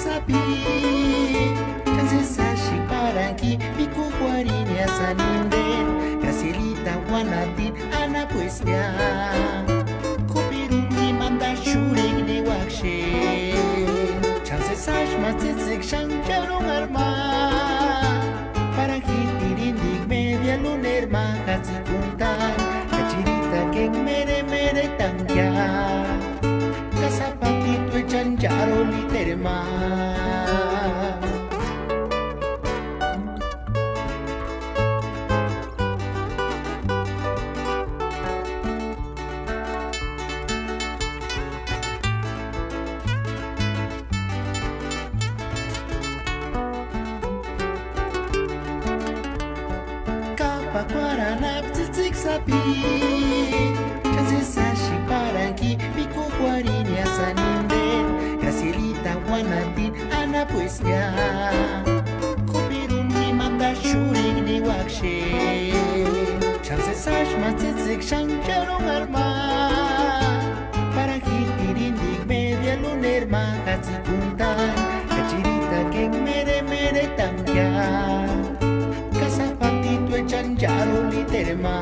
sapi Kansesashi paraki Piku guarini asaninden Gracielita guanatin Ana puesnya Kupirungi manda shuring ni wakshe Chansesash matzitzek shanjarung arma Paraki tirindik media lunerma Katsikuntan Kachirita keng mere mere tangya Kasapatito echanjaro literma Paguarana ptzik sapi Kansesashi paraki Piku guarini asaninden Gracielita guanatin Ana puesnya Kupirungi manda shuring ni wakshe Chansesash matzitzek shanjarung arma Paraki tirindik media lunerma Katsikuntan Kachirita keng mere mere tangya Kasapatito echanjaro literma